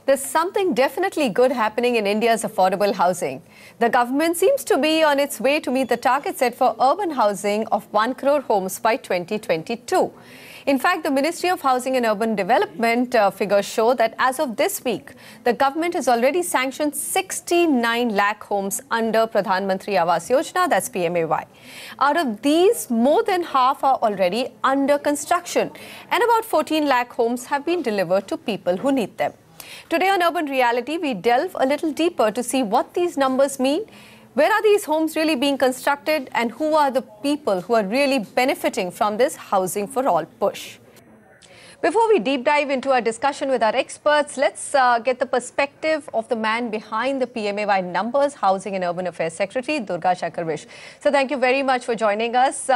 There's something definitely good happening in India's affordable housing. The government seems to be on its way to meet the target set for urban housing of 1 crore homes by 2022. In fact, the Ministry of Housing and Urban Development figures show that as of this week, the government has already sanctioned 69 lakh homes under Pradhan Mantri Awas Yojana, that's PMay. Out of these, more than half are already under construction, and about 14 lakh homes have been delivered to people who need them. Today on Urban Reality, we delve a little deeper to see what these numbers mean. Where are these homes really being constructed, and who are the people who are really benefiting from this housing for all push? Before we deep dive into our discussion with our experts, let's get the perspective of the man behind the PMay numbers, Housing and Urban Affairs Secretary, Durga Shakarvish. So thank you very much for joining us.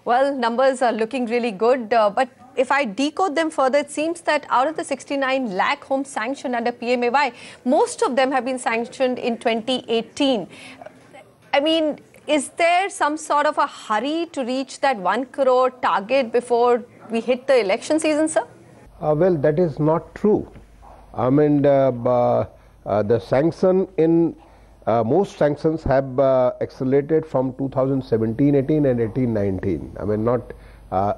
Well, numbers are looking really good, but if I decode them further, it seems that out of the 69 lakh homes sanctioned under PMay, most of them have been sanctioned in 2018. I mean, is there some sort of a hurry to reach that 1 crore target before we hit the election season, sir? Well, that is not true. I mean, the sanction in most sanctions have accelerated from 2017-18 and 18-19. I mean, not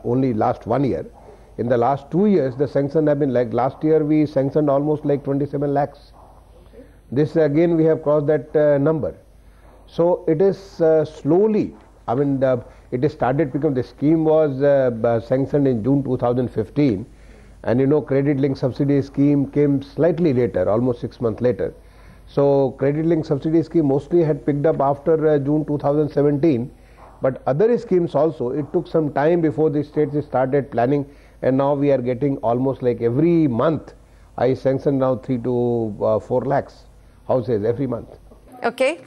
only last 1 year. In the last 2 years, the sanction have been like last year we sanctioned almost like 27 lakhs. Okay. This again we have crossed that number. So it is slowly. I mean, it is started because the scheme was sanctioned in June 2015, and you know, credit link subsidy scheme came slightly later, almost 6 months later. So credit link subsidy scheme mostly had picked up after June 2017, but other schemes also, it took some time before the states started planning, and now we are getting almost like every month. I sanction now 3 to 4 lakhs houses every month. Okay.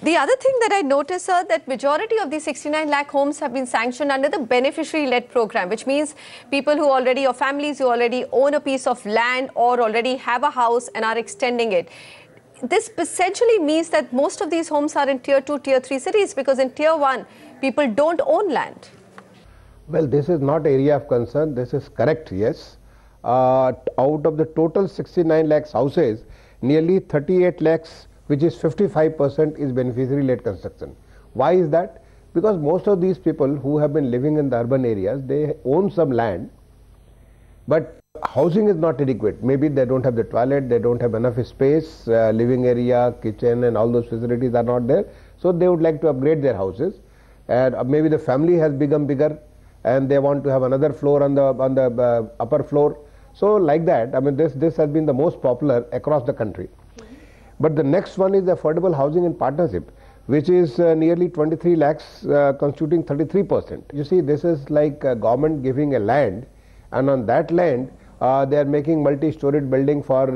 The other thing that I noticed, sir, that majority of these 69 lakh homes have been sanctioned under the beneficiary-led program, which means people who already, or families who already own a piece of land or already have a house and are extending it. This essentially means that most of these homes are in tier 2, tier 3 cities, because in tier 1, people don't own land. Well, this is not area of concern. This is correct, yes. Out of the total 69 lakhs houses, nearly 38 lakhs, which is 55%, is beneficiary-led construction. Why is that? Because most of these people who have been living in the urban areas, they own some land, but housing is not adequate. Maybe they don't have the toilet, they don't have enough space, living area, kitchen and all those facilities are not there. So they would like to upgrade their houses, and maybe the family has become bigger and they want to have another floor on the upper floor. So like that, I mean, this has been the most popular across the country. But the next one is affordable housing in partnership, which is nearly 23 lakhs, constituting 33%. You see, this is like government giving a land, and on that land they are making multi-storied building for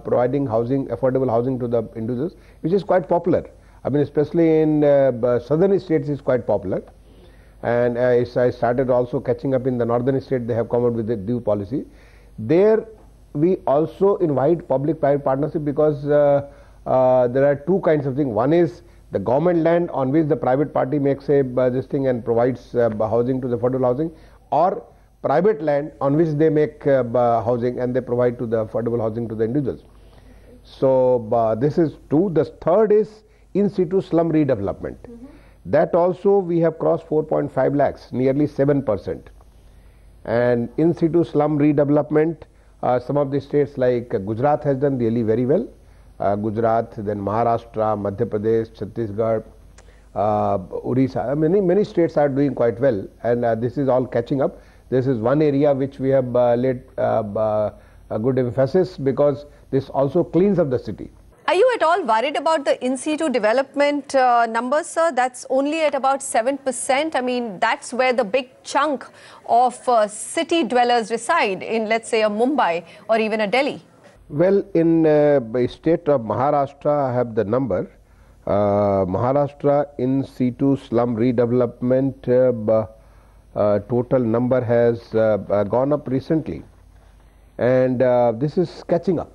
providing housing, affordable housing to the individuals, which is quite popular. I mean, especially in southern states is quite popular, and I started also catching up in the northern state. They have come out with a new policy. There we also invite public-private partnership, because there are two kinds of things. One is the government land on which the private party makes a this thing and provides housing to the affordable housing, or private land on which they make housing and they provide to the affordable housing to the individuals. So this is two. The third is in situ slum redevelopment. That also we have crossed 4.5 lakhs, nearly 7%. And in situ slum redevelopment, some of the states like Gujarat has done really very well. Gujarat, then Maharashtra, Madhya Pradesh, Chhattisgarh, Odisha. Many states are doing quite well, and this is all catching up. This is one area which we have laid a good emphasis, because this also cleans up the city. Are you at all worried about the in situ development numbers, sir? That's only at about 7%. I mean, that's where the big chunk of city dwellers reside in, let's say, a Mumbai or even a Delhi. Well, in the state of Maharashtra, I have the number. Maharashtra in situ slum redevelopment total number has gone up recently, and this is catching up.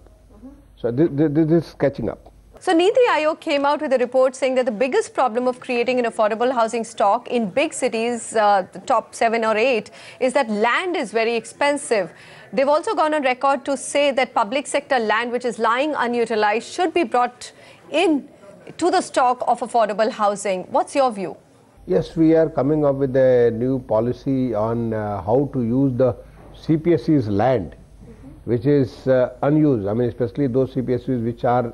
So this is catching up. So Niti Aayog came out with a report saying that the biggest problem of creating an affordable housing stock in big cities, the top 7 or 8, is that land is very expensive. They've also gone on record to say that public sector land which is lying unutilized should be brought in to the stock of affordable housing. What's your view? Yes, we are coming up with a new policy on how to use the CPSE's land, which is unused. I mean, especially those CPSEs which are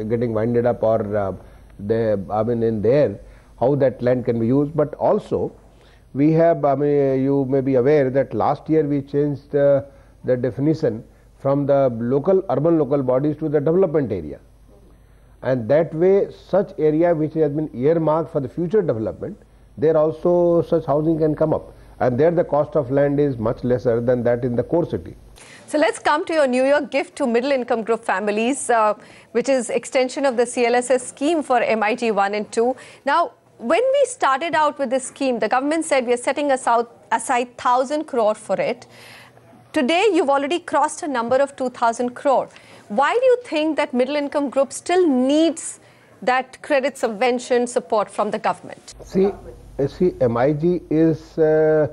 getting winded up, or in there, how that land can be used. But also, we have, you may be aware that last year we changed the definition from the urban local bodies to the development area. And that way, such area which has been earmarked for the future development, there also such housing can come up. And there the cost of land is much lesser than that in the core city. So let's come to your New York gift to middle income group families, which is extension of the CLSS scheme for MIG 1 and 2. Now, when we started out with this scheme, the government said we are setting aside 1,000 crore for it. Today, you've already crossed a number of 2,000 crore. Why do you think that middle income group still needs that credit subvention support from the government? See, MIG is, these are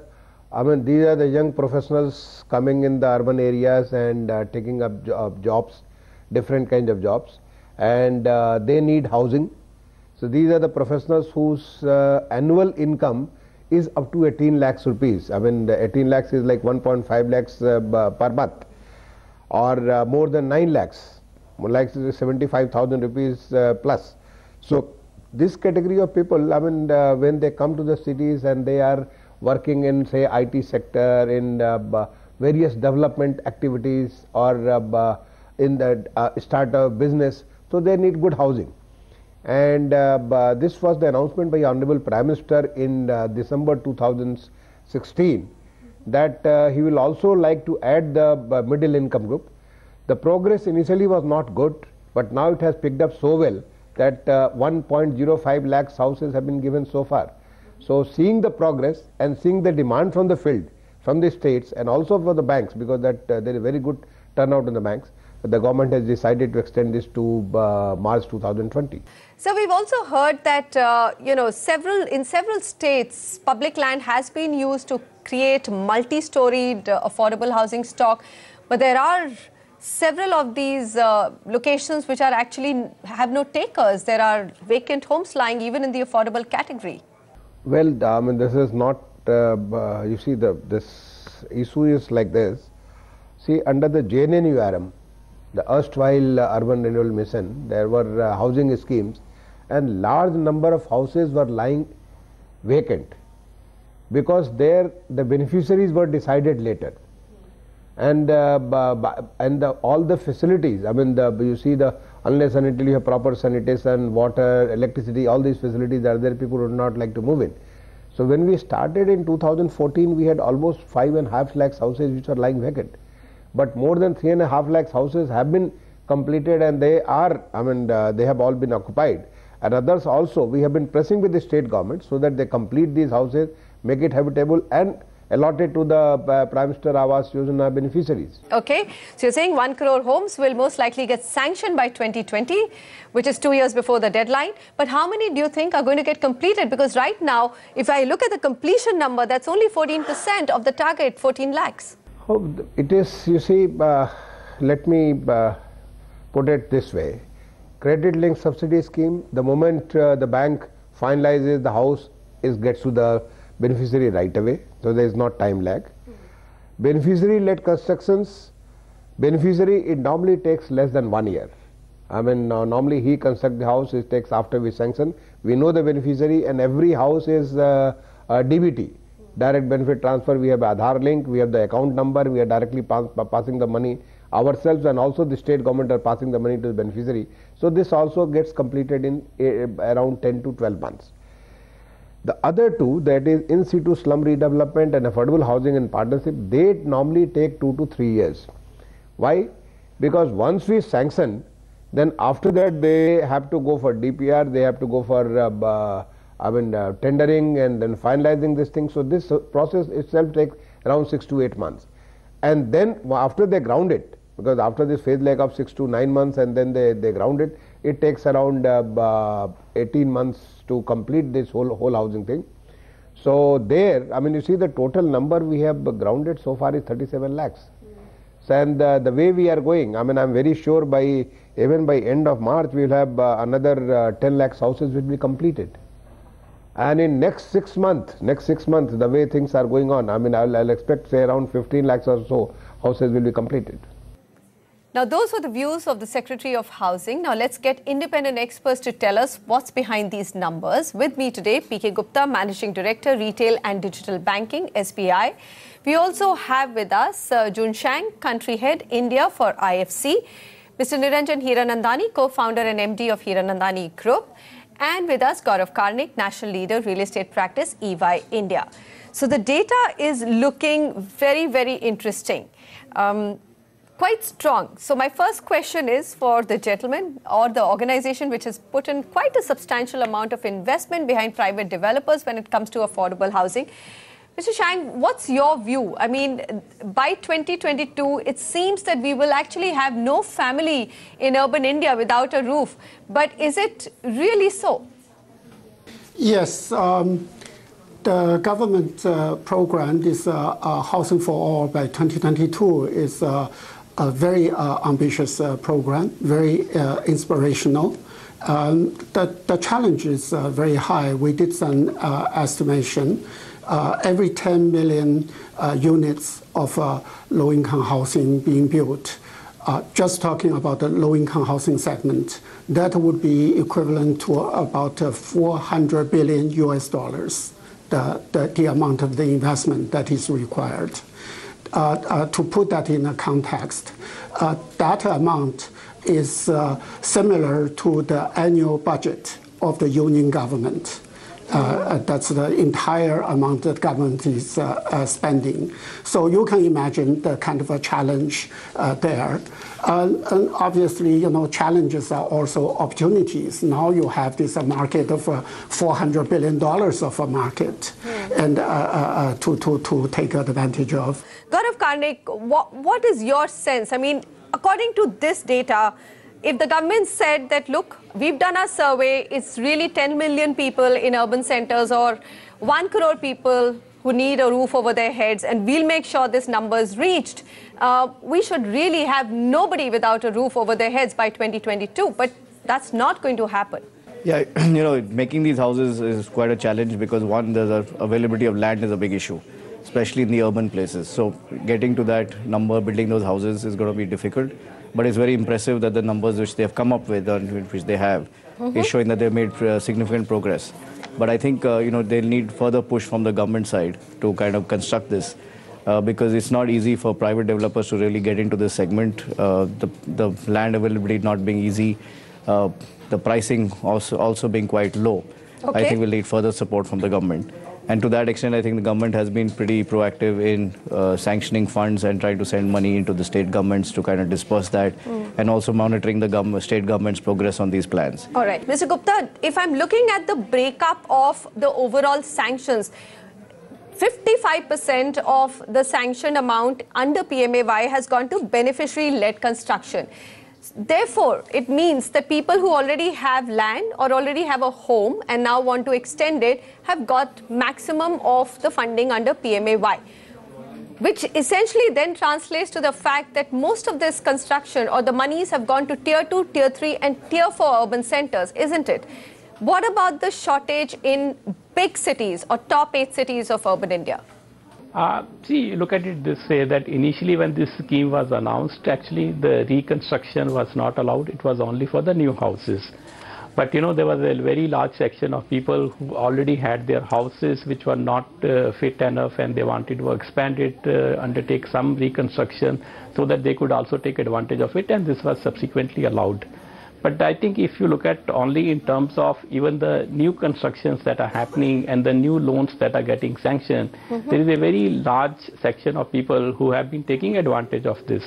the young professionals coming in the urban areas and taking up jobs, different kinds of jobs, and they need housing. So these are the professionals whose annual income is up to 18 lakhs rupees. I mean, the 18 lakhs is like 1.5 lakhs per month, or more than 9 lakhs, more like 75,000 rupees plus. So this category of people, when they come to the cities and they are working in, say, IT sector, in various development activities, or in the startup business, so they need good housing. And this was the announcement by Honorable Prime Minister in December 2016, that he will also like to add the middle income group. The progress initially was not good, but now it has picked up so well that 1.05 lakhs houses have been given so far. So seeing the progress and seeing the demand from the field, from the states, and also for the banks, because that there is very good turnout in the banks, the government has decided to extend this to March 2020. So we've also heard that in several states, public land has been used to create multi-storied affordable housing stock, but there are several of these locations which are actually have no takers. There are vacant homes lying even in the affordable category. Well, this is not, you see, this issue is like this. See, under the JNNURM, the erstwhile Urban Renewal Mission, there were housing schemes, and large number of houses were lying vacant, because there the beneficiaries were decided later. And all the facilities, you see, unless and until you have proper sanitation, water, electricity, all these facilities are there, people would not like to move in. So when we started in 2014, we had almost 5.5 lakhs houses which are lying vacant. But more than 3.5 lakhs houses have been completed, and they are, they have all been occupied. And others also, we have been pressing with the state government so that they complete these houses, make it habitable, and allotted to the Prime Minister Awas Yojana beneficiaries. Okay, so you're saying 1 crore homes will most likely get sanctioned by 2020, which is 2 years before the deadline. But how many do you think are going to get completed? Because right now, if I look at the completion number, that's only 14% of the target, 14 lakhs. Oh, it is, you see, let me put it this way. Credit linked subsidy scheme, the moment the bank finalizes the house, it gets to the beneficiary right away, so there is not time lag. Beneficiary led constructions, it normally takes less than 1 year. Normally he constructs the house, it takes after we sanction. We know the beneficiary, and every house is a DBT, direct benefit transfer. We have Aadhaar link, we have the account number, we are directly passing the money ourselves, and also the state government are passing the money to the beneficiary. So this also gets completed in around 10 to 12 months. The other two, that is in situ slum redevelopment and affordable housing in partnership, they normally take 2 to 3 years. Why? Because once we sanction, then after that they have to go for DPR, they have to go for tendering and then finalizing this thing. So this process itself takes around 6 to 8 months. And then after they ground it, because after this phase lag of 6 to 9 months and then they ground it, it takes around 18 months to complete this whole housing thing. So there, I mean, you see the total number we have grounded so far is 37 lakhs. So, and the way we are going, I mean, I'm very sure even by end of March, we will have another 10 lakhs houses will be completed. And in next 6 months, the way things are going on, I mean, I'll expect say around 15 lakhs or so houses will be completed. Now, those were the views of the Secretary of Housing. Now, let's get independent experts to tell us what's behind these numbers. With me today, PK Gupta, Managing Director, Retail and Digital Banking, SBI. We also have with us Jun Shang, Country Head, India for IFC. Mr. Niranjan Hiranandani, Co-founder and MD of Hiranandani Group. And with us, Gaurav Karnik, National Leader, Real Estate Practice, EY India. So the data is looking very, very interesting. Quite strong. So my first question is for the gentleman or the organization which has put in quite a substantial amount of investment behind private developers when it comes to affordable housing. Mr. Shang, what's your view? I mean, by 2022, it seems that we will actually have no family in urban India without a roof. But is it really so? Yes. The government program, this Housing for All by 2022, is a very ambitious program, very inspirational. The challenge is very high. We did some estimation. Every 10 million units of low-income housing being built, just talking about the low-income housing segment, that would be equivalent to about 400 billion US dollars, the amount of the investment that is required. To put that in a context, that amount is similar to the annual budget of the union government. That's the entire amount that government is spending. So you can imagine the kind of a challenge there. And obviously, you know, challenges are also opportunities. Now you have this market of $400 billion of a market and to take advantage of. Gaurav Karnik, what is your sense? I mean, according to this data, if the government said that, look, we've done our survey, it's really 10 million people in urban centers or 1 crore people who need a roof over their heads, and we'll make sure this number is reached, we should really have nobody without a roof over their heads by 2022. But that's not going to happen. Yeah, you know, making these houses is quite a challenge because one, the availability of land is a big issue, especially in the urban places. So getting to that number, building those houses is going to be difficult. But it's very impressive that the numbers which they have come up with, which they have, is showing that they've made significant progress. But I think, you know, they'll need further push from the government side to kind of construct this because it's not easy for private developers to really get into this segment. The land availability not being easy, the pricing also being quite low. Okay. I think we'll need further support from the government. And to that extent, I think the government has been pretty proactive in sanctioning funds and trying to send money into the state governments to kind of disperse that and also monitoring the state government's progress on these plans. All right. Mr. Gupta, if I'm looking at the breakup of the overall sanctions, 55% of the sanctioned amount under PMay has gone to beneficiary-led construction. Therefore, it means that people who already have land or already have a home and now want to extend it have got maximum of the funding under PMay, which essentially then translates to the fact that most of this construction or the monies have gone to Tier 2, Tier 3 and Tier 4 urban centers, isn't it? What about the shortage in big cities or top 8 cities of urban India? See, look at it this way, that initially when this scheme was announced, actually the reconstruction was not allowed. It was only for the new houses. But, you know, there was a very large section of people who already had their houses which were not fit enough, and they wanted to expand it, undertake some reconstruction so that they could also take advantage of it, and this was subsequently allowed. But I think if you look at only in terms of even the new constructions that are happening and the new loans that are getting sanctioned, there is a very large section of people who have been taking advantage of this.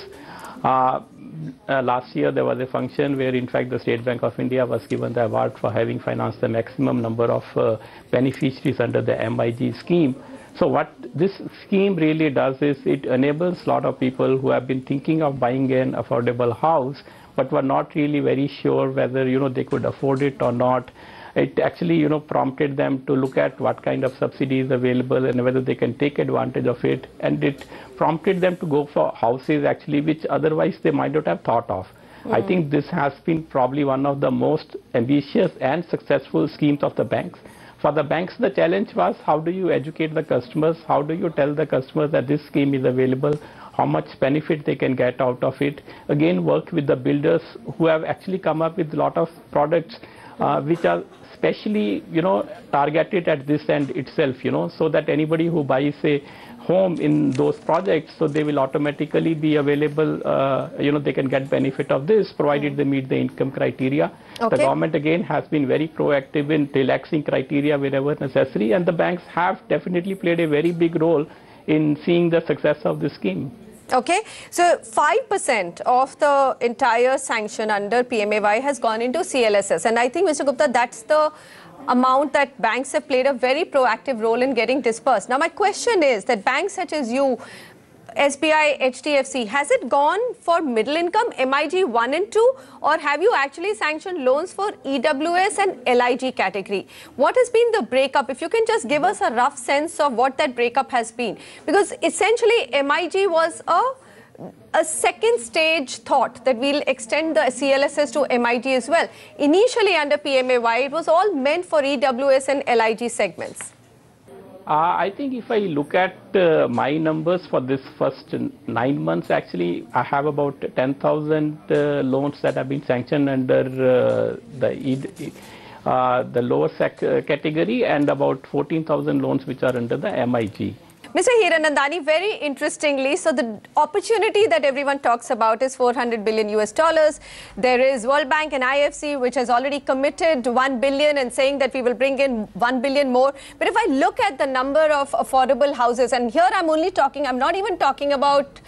Last year there was a function where in fact the State Bank of India was given the award for having financed the maximum number of beneficiaries under the MIG scheme. So what this scheme really does is it enables a lot of people who have been thinking of buying an affordable house but were not really very sure whether they could afford it or not. It actually prompted them to look at what kind of subsidy is available and whether they can take advantage of it, and it prompted them to go for houses actually which otherwise they might not have thought of. I think this has been probably one of the most ambitious and successful schemes of the banks. For the banks, the challenge was how do you educate the customers, how do you tell the customers that this scheme is available, how much benefit they can get out of it. Again, work with the builders who have actually come up with a lot of products which are specially targeted at this end itself, so that anybody who buys a home in those projects, so they will automatically be available, they can get benefit of this provided they meet the income criteria. The government again has been very proactive in relaxing criteria wherever necessary, and the banks have definitely played a very big role in seeing the success of this scheme. Okay, so 5% of the entire sanction under PMay has gone into CLSS, and I think, Mr. Gupta, that's the amount that banks have played a very proactive role in getting dispersed. Now, my question is that banks such as you, SBI, HDFC, has it gone for middle income, MIG 1 and 2, or have you actually sanctioned loans for EWS and LIG category? What has been the breakup? If you can just give us a rough sense of what that breakup has been. Because essentially MIG was a second stage thought that we'll extend the CLSS to MIG as well. Initially under PMay, it was all meant for EWS and LIG segments. I think if I look at my numbers for this first 9 months, actually, I have about 10,000 loans that have been sanctioned under the lower category, and about 14,000 loans which are under the MIG. Mr. Hiranandani, very interestingly, so the opportunity that everyone talks about is $400 billion US. There is World Bank and IFC, which has already committed $1 billion and saying that we will bring in $1 billion more. But if I look at the number of affordable houses, and here I'm not even talking about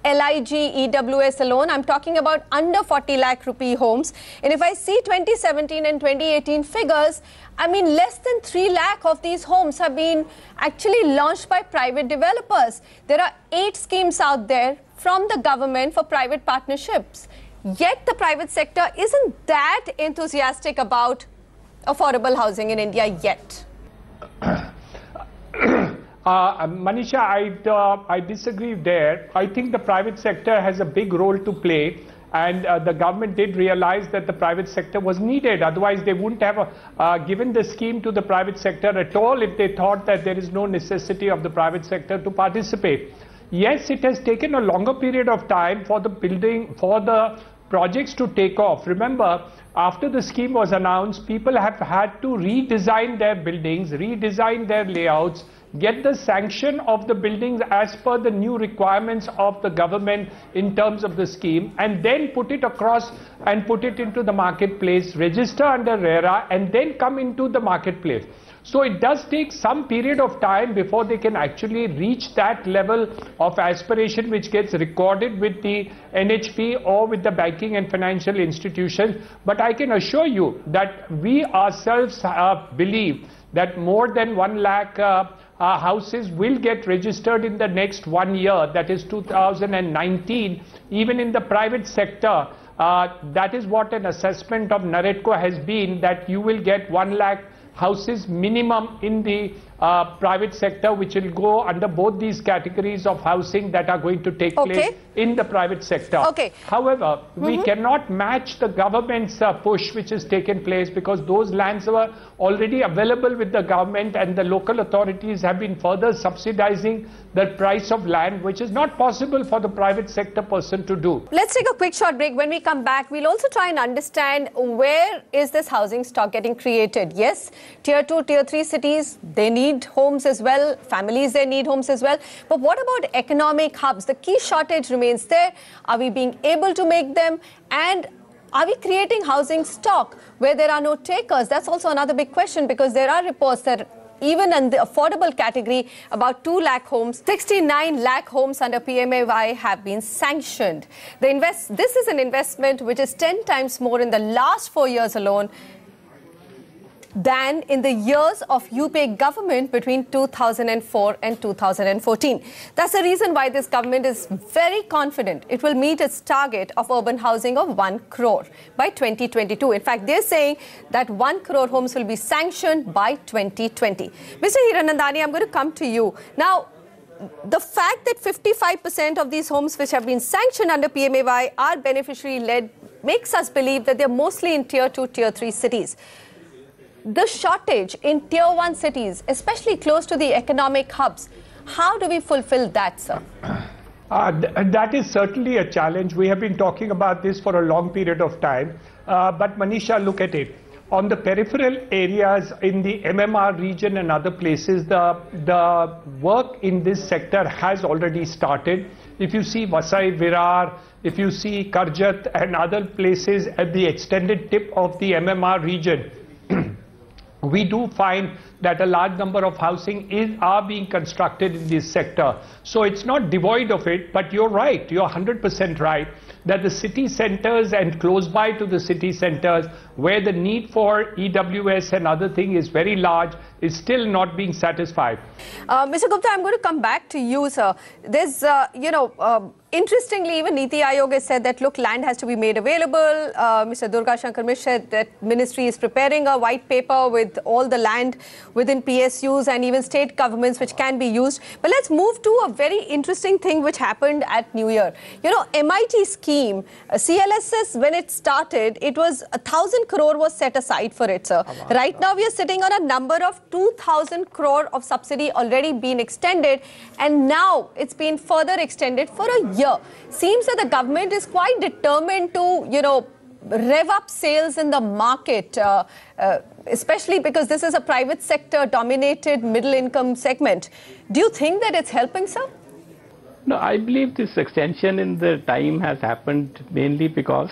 LIG, EWS alone, I'm talking about under 40 lakh rupee homes. And if I see 2017 and 2018 figures, I mean, less than 3 lakh of these homes have been actually launched by private developers. There are 8 schemes out there from the government for private partnerships. Yet the private sector isn't that enthusiastic about affordable housing in India yet. Manisha, I disagree there. I think the private sector has a big role to play. And the government did realize that the private sector was needed. Otherwise, they wouldn't have given the scheme to the private sector at all if they thought that there is no necessity of the private sector to participate. Yes, it has taken a longer period of time for the projects to take off. Remember, after the scheme was announced, people have had to redesign their buildings, redesign their layouts, get the sanction of the buildings as per the new requirements of the government in terms of the scheme, and then put it across and put it into the marketplace, register under RERA, and then come into the marketplace. So it does take some period of time before they can actually reach that level of aspiration which gets recorded with the NHP or with the banking and financial institutions. But I can assure you that we ourselves believe that more than 1 lakh houses will get registered in the next 1 year, that is 2019, even in the private sector. That is what an assessment of NAREDCO has been, that you will get 1 lakh houses minimum in the private sector, which will go under both these categories of housing that are going to take place in the private sector. However, we cannot match the government's push which has taken place, because those lands were already available with the government, and the local authorities have been further subsidizing the price of land, which is not possible for the private sector person to do. Let's take a quick short break. When we come back, we'll also try and understand where is this housing stock getting created. Yes, tier 2, tier 3 cities, they need homes as well. Families, they need homes as well. But what about economic hubs? The key shortage remains there. Are we being able to make them? And are we creating housing stock where there are no takers? That's also another big question, because there are reports that even in the affordable category, about 2 lakh homes, 69 lakh homes under PMay have been sanctioned. This is an investment which is 10 times more in the last 4 years alone. than in the years of UPA government between 2004 and 2014. That's the reason why this government is very confident it will meet its target of urban housing of 1 crore by 2022. In fact, they're saying that 1 crore homes will be sanctioned by 2020. Mr. Hiranandani, I'm going to come to you. Now, the fact that 55% of these homes which have been sanctioned under PMay are beneficiary-led makes us believe that they're mostly in Tier 2, Tier 3 cities. The shortage in Tier 1 cities, especially close to the economic hubs, how do we fulfill that, sir? That is certainly a challenge. We have been talking about this for a long period of time. But Manisha, look at it. On the peripheral areas in the MMR region and other places, the work in this sector has already started. If you see Vasai, Virar, if you see Karjat and other places at the extended tip of the MMR region, we do find that a large number of housing are being constructed in this sector. So it's not devoid of it, but you're right, you're 100% right, that the city centers and close by to the city centers where the need for EWS and other thing is very large is still not being satisfied. Mr. Gupta, I'm going to come back to you, sir. There's, interestingly, even Niti Aayog has said that, look, land has to be made available. Mr. Durga Shankar Mishra said that ministry is preparing a white paper with all the land within PSUs and even state governments which can be used. But let's move to a very interesting thing which happened at New Year. You know, MIT scheme, CLSS, when it started, it was 1,000 crore was set aside for it, sir. Right now, we are sitting on a number of 2,000 crore of subsidy already been extended, and now it's been further extended for a year. Seems that the government is quite determined to, rev up sales in the market, especially because this is a private sector dominated middle income segment. Do you think that it's helping, sir? No, I believe this extension in the time has happened mainly because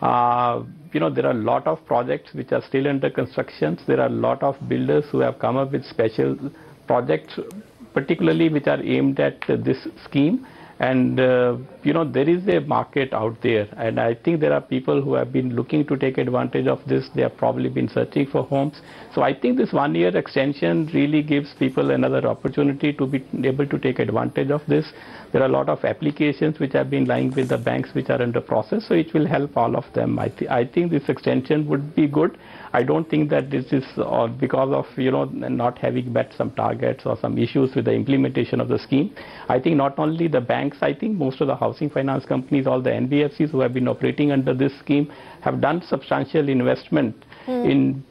there are a lot of projects which are still under construction. There are a lot of builders who have come up with special projects, particularly which are aimed at this scheme. And, there is a market out there. And I think there are people who have been looking to take advantage of this. They have probably been searching for homes. So I think this 1 year extension really gives people another opportunity to be able to take advantage of this. There are a lot of applications which have been lying with the banks which are under process. So it will help all of them. I think this extension would be good. I don't think that this is because of, not having met some targets or some issues with the implementation of the scheme. I think not only the banks, I think most of the housing finance companies, all the NBFCs who have been operating under this scheme have done substantial investment in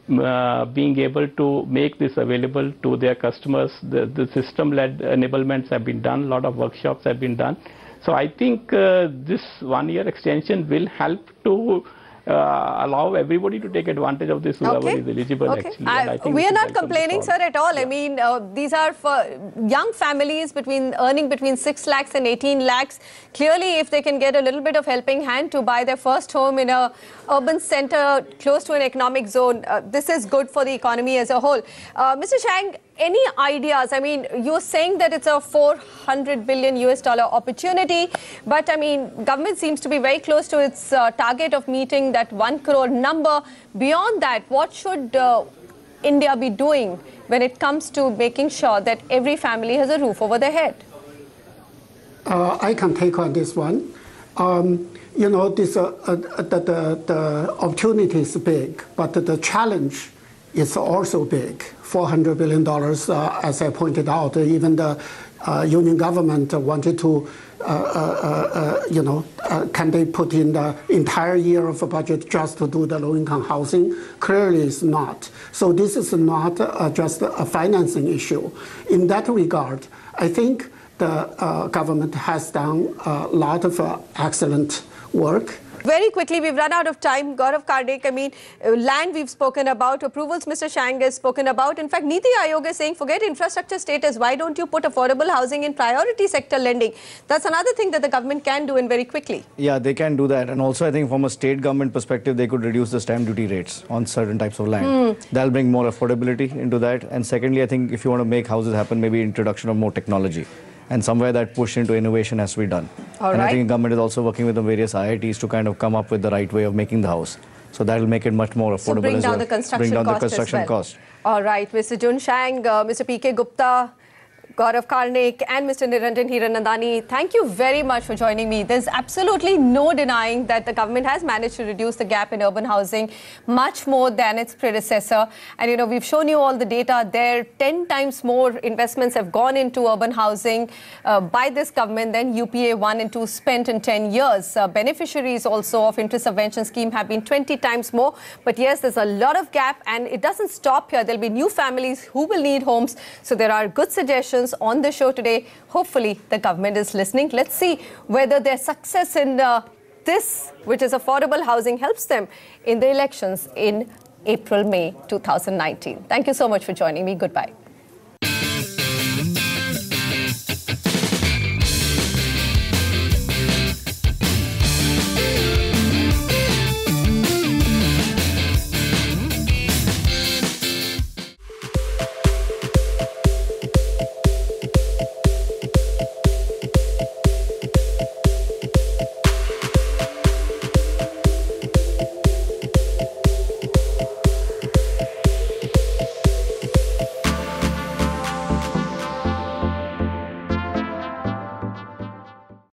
being able to make this available to their customers. The system-led enablements have been done, a lot of workshops have been done. So I think this 1 year extension will help to allow everybody to take advantage of this, whoever is eligible, actually. I think we are not complaining, sir, at all. Yeah. I mean, these are for young families earning between 6 lakhs and 18 lakhs. Clearly, if they can get a little bit of helping hand to buy their first home in a urban center close to an economic zone, this is good for the economy as a whole. Mr. Shang, any ideas? I mean, you're saying that it's a $400 billion opportunity, but I mean, government seems to be very close to its target of meeting that 1 crore number. Beyond that, what should India be doing when it comes to making sure that every family has a roof over their head? I can take on this one. The opportunity is big, but the challenge is also big. $400 billion, as I pointed out, even the union government wanted to, can they put in the entire year of a budget just to do the low-income housing? Clearly it's not. So this is not just a financing issue. In that regard, I think the government has done a lot of excellent work. Very quickly, we've run out of time. Gaurav Kardik, I mean, land we've spoken about, approvals Mr. Shang has spoken about. In fact, Niti Aayog is saying, forget infrastructure status. Why don't you put affordable housing in priority sector lending? That's another thing that the government can do, and very quickly. Yeah, they can do that. And also, I think from a state government perspective, they could reduce the stamp duty rates on certain types of land. That'll bring more affordability into that. And secondly, I think if you want to make houses happen, maybe introduction of more technology. And somewhere that push into innovation has to be done. I think the government is also working with the various IITs to kind of come up with the right way of making the house. So that will make it much more affordable So bring as down well. the construction Bring down cost the construction as well. cost. All right, Mr. Jun Shang, Mr. P.K. Gupta, Gaurav Karnik and Mr. Niranjan Hiranandani, thank you very much for joining me. There's absolutely no denying that the government has managed to reduce the gap in urban housing much more than its predecessor. And, you know, we've shown you all the data there. 10 times more investments have gone into urban housing by this government than UPA 1 and 2 spent in 10 years. Beneficiaries also of interest subvention scheme have been 20 times more. But yes, there's a lot of gap and it doesn't stop here. There'll be new families who will need homes. So there are good suggestions on the show today. Hopefully the government is listening. Let's see whether their success in this, which is affordable housing, helps them in the elections in April, May 2019. Thank you so much for joining me. Goodbye.